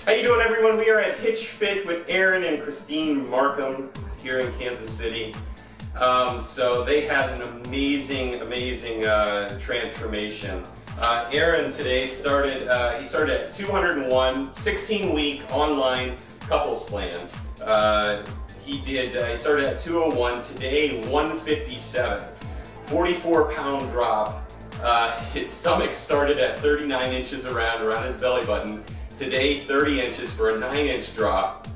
How you doing, everyone? We are at Hitch Fit with Aaron and Christine Markham here in Kansas City. So they had an amazing transformation. Aaron today started at 201, 16-week online couples plan. He started at 201, today 157, 44-pound drop. His stomach started at 39 inches around his belly button. Today, 30 inches for a 9-inch drop.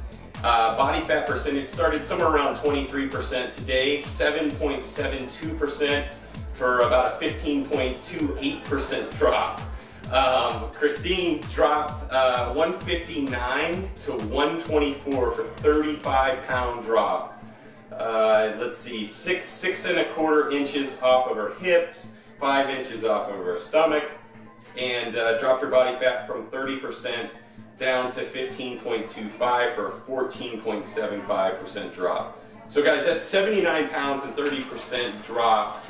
Body fat percentage started somewhere around 23%. Today, 7.72% for about a 15.28% drop. Christine dropped 159 to 124 for 35-pound drop. Let's see, 6.25 inches off of her hips, 5 inches off of her stomach, and dropped her body fat from 30% down to 15.25 for a 14.75% drop. So guys, that's 79 pounds and 30% drop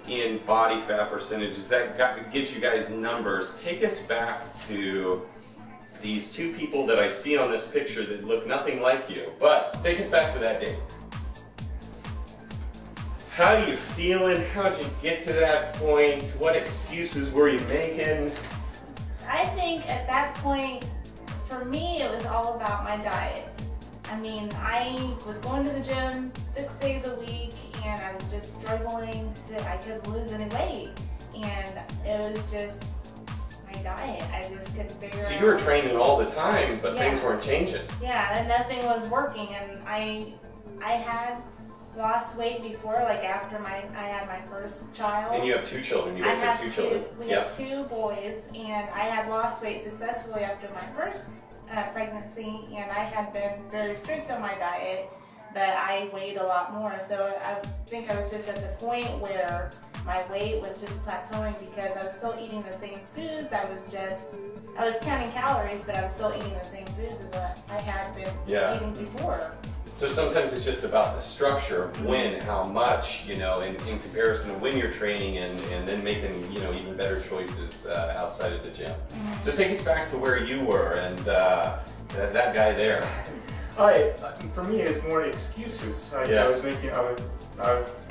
in body fat percentages. That gives you guys numbers. Take us back to these two people that I see on this picture that look nothing like you, but take us back to that day. How are you feeling? How did you get to that point? What excuses were you making? I think at that point, for me, it was all about my diet. I mean, I was going to the gym 6 days a week, and I was just struggling I couldn't lose any weight. And it was just my diet. I just couldn't figure out. So you were training all the time, but things weren't changing. Yeah, and nothing was working. And I had lost weight before, like after I had my first child. And you have two children. You guys have two children. We have two boys, and I had lost weight successfully after my first pregnancy, and I had been very strict on my diet, but I weighed a lot more. So I think I was just at the point where my weight was just plateauing because I was still eating the same foods. I was counting calories, but I was still eating the same foods as I had been eating before. So sometimes it's just about the structure of when, how much, you know, in comparison to when you're training and then making, you know, even better choices outside of the gym. Mm-hmm. So take us back to where you were and that guy there. For me, it's more excuses. I was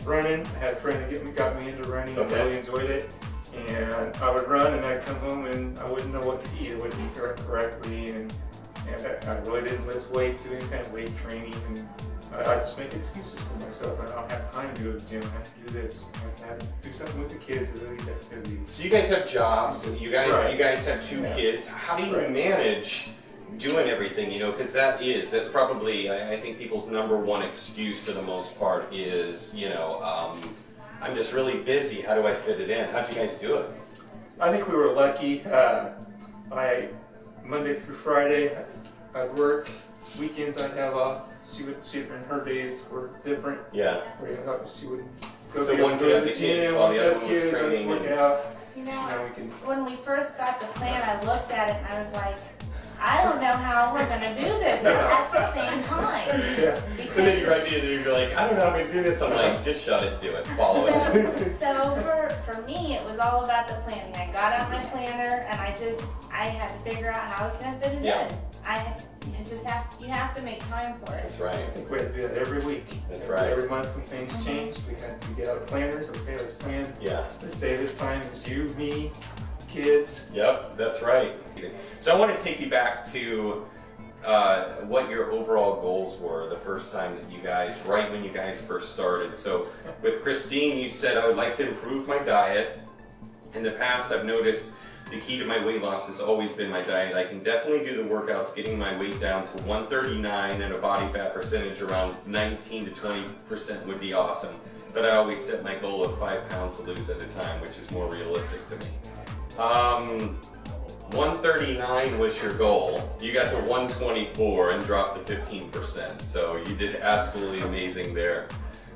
running. I had a friend that got me into running. I really enjoyed it. And I would run and I'd come home and I wouldn't know what to eat. I wouldn't eat correctly. And I really didn't lift weights, do any kind of weight training, and I just make excuses for myself. I don't have time to go to the gym, I have to do this, I have to do something with the kids, or these activities. So you guys have jobs, you guys have two kids. How do you manage doing everything, you know, because that's probably, I think, people's #1 excuse for the most part is, you know, I'm just really busy, how do I fit it in? How'd you guys do it? I think we were lucky. Monday through Friday, I'd work. Weekends I'd have off. Her days were different. Yeah. She would go to the gym while the other one was training. Work out. You know, when we first got the plan, I looked at it and I was like, I don't know how we're going to do this at the same time. Yeah. And then you're like, I don't know how I'm going to do this. I'm like, just shut it, do it, follow it. So for me, it was all about the planning. I got out my planner and I had to figure out how I was going to fit it in. You have to make time for it. That's right. I think we had to do that every week. That's right. Every month when things changed, we had to get out planners. Okay, let's plan. This day, this time, it's you, me, kids. Yep, that's right. So I want to take you back to what your overall goals were the first time that you guys, right when you guys first started. So with Christine, you said, I would like to improve my diet. In the past, I've noticed the key to my weight loss has always been my diet. I can definitely do the workouts, getting my weight down to 139 and a body fat percentage around 19 to 20% would be awesome. But I always set my goal of 5 pounds to lose at a time, which is more realistic to me. 139 was your goal. You got to 124 and dropped to 15%. So you did absolutely amazing there.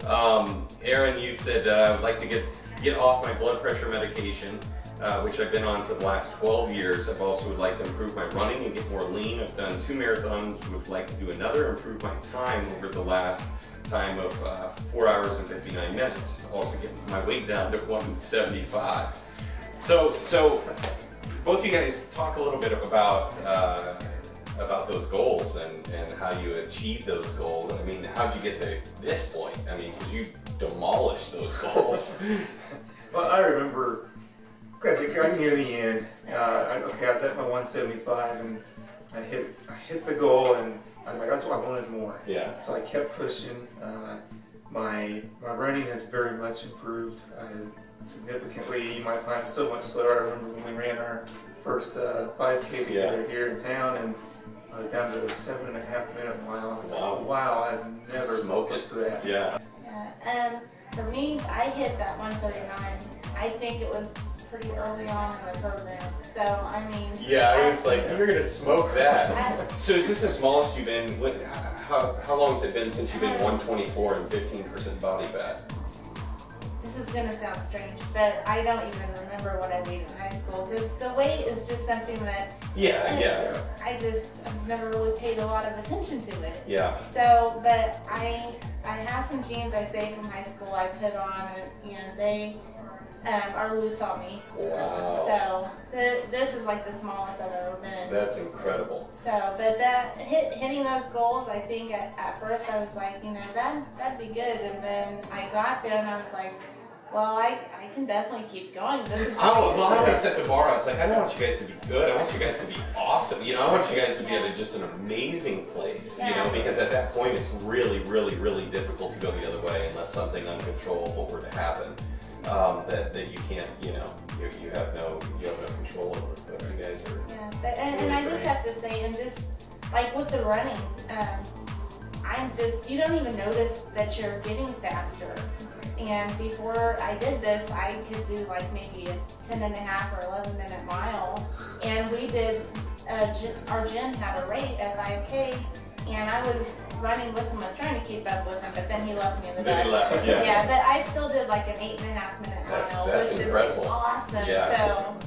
Aaron, you said I'd like to get off my blood pressure medication, which I've been on for the last 12 years. I've also would like to improve my running and get more lean. I've done 2 marathons, would like to do another, improve my time over the last time of 4 hours and 59 minutes. Also get my weight down to 175. So both of you guys talk a little bit about about those goals and how you achieve those goals. I mean, how'd you get to this point? I mean, because you demolished those goals. Well, I remember, as it got near the end, I was at my 175 and I hit the goal, and I was like, that's what I wanted more. Yeah. So I kept pushing. My running has very much improved significantly. My time's so much slower. I remember when we ran our first 5K together here in town, and I was down to a 7.5 minute mile. I was like, wow, I've never focused to that. Yeah. For me, I hit that 139. I think it was pretty early on in the program. So, I mean... Yeah, I was like, you're going to smoke that. So is this the smallest you've been? How long has it been since you've been 124 and 15% body fat? This is going to sound strange, but I don't even remember what I weighed in high school, because the weight is just something that... I've never really paid a lot of attention to it. Yeah. So, but I have some jeans I saved from high school I put on, and they are loose on me. Wow. So this is like the smallest I've ever been. That's incredible. So, but that hitting those goals, I think at first I was like, you know, that'd be good, and then I got there and I was like, well, I can definitely keep going. This is I always set the bar. I was like, I don't want you guys to be good. I want you guys to be awesome. You know, I want you guys to be at just an amazing place. You know, because at that point it's really, really, really difficult to go the other way unless something uncontrollable were to happen. That you can't, you know, you have no control over. But you guys are. Yeah, but and I just have to say, and just like with the running, you don't even notice that you're getting faster. And before I did this, I could do like maybe a 10.5 or 11 minute mile. And we did, our gym had a rate at 5K, and I was running with him. I was trying to keep up with him, but then he left me in the dust. Yeah, but I still did like an 8.5 minute mile, that's which incredible. is awesome. Yeah. So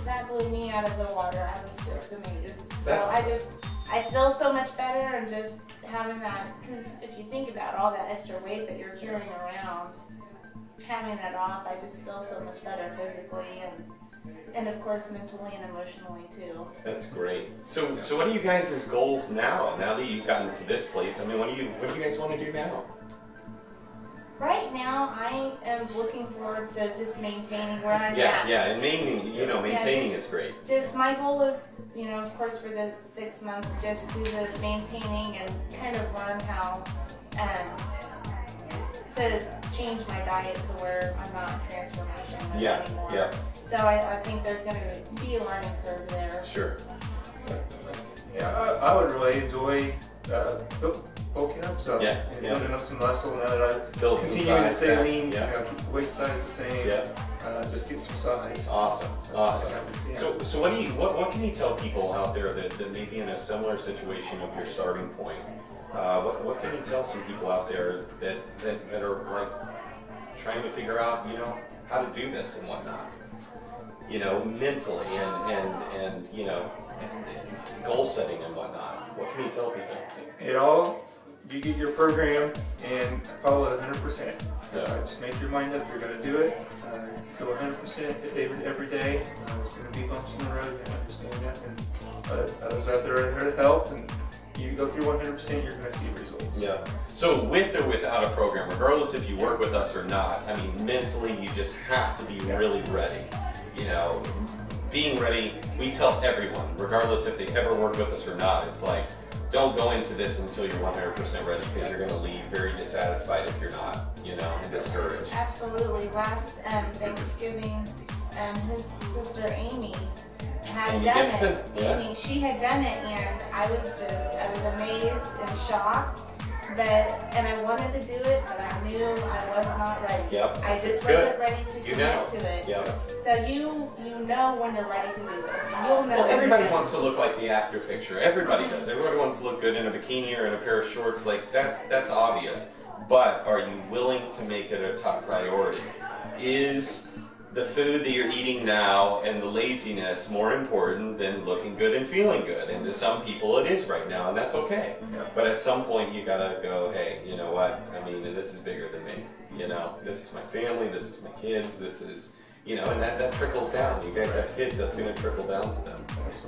that blew me out of the water. I was just amazed. So I feel so much better, and just having that, because if you think about all that extra weight that you're carrying around, having that off, I just feel so much better physically and of course mentally and emotionally too. That's great. So what are you guys' goals now? Now that you've gotten to this place, I mean, what do you guys want to do now? Right now, I am looking forward to just maintaining where I'm at. Yeah, and maintaining is great. Just my goal is, you know, of course, for the 6 months, just do the maintaining and kind of learn how to change my diet to where I'm not transformation anymore. Yeah. So I think there's going to be a learning curve there. Sure. Yeah, I would really enjoy bulking up some and building up some muscle now that I continue to stay lean, you know, keep the waist size the same, just get some size. Awesome. So what can you tell people out there that may be in a similar situation of your starting point? What can you tell some people out there that are like trying to figure out, you know, how to do this and whatnot? You know, mentally and you know, and goal setting and whatnot. What can you tell people? You get your program and follow it 100%. Just make your mind up, you're going to do it. Go 100% every day. There's going to be bumps in the road, you understand that. And others out there are there to help. And you go through 100%, you're going to see results. Yeah. So with or without a program, regardless if you work with us or not, I mean, mentally you just have to be really ready. You know, being ready, we tell everyone, regardless if they ever work with us or not, it's like, don't go into this until you're 100% ready, because you're going to leave very dissatisfied if you're not, you know, and discouraged. Absolutely. Last Thanksgiving, his sister Amy had done it. Amy, she had done it, and I was amazed and shocked. And I wanted to do it, but I knew I was not ready. I just wasn't ready to commit to it. So you know when you're ready to do it. You'll know. Well, everybody wants to look like the after picture. Everybody does. Everybody wants to look good in a bikini or in a pair of shorts. Like that's obvious. But are you willing to make it a top priority? Is the food that you're eating now and the laziness more important than looking good and feeling good? And to some people it is right now, and that's okay. But at some point you gotta go, hey, you know what? I mean, this is bigger than me. You know, this is my family, this is my kids, this is, you know, and that trickles down. You guys have kids, that's going to trickle down to them.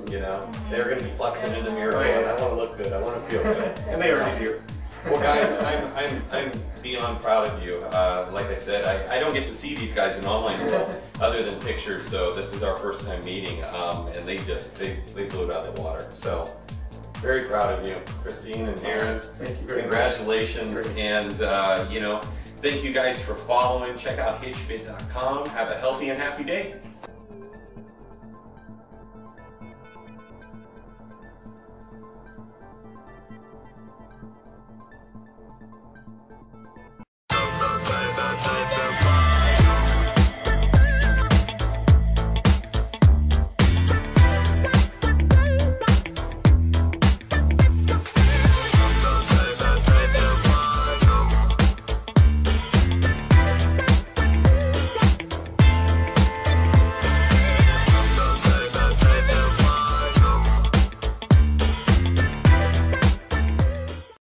You know, they're going to be flexing in the mirror going, I want to look good, I want to feel good. And they already do. Well, guys, I'm beyond proud of you. Like I said, I don't get to see these guys in the online world other than pictures, so this is our first time meeting, and they blew it out of the water. So, very proud of you, Christine and Aaron. Thank you very Congratulations, much. and you know, thank you guys for following. Check out hitchfit.com. Have a healthy and happy day.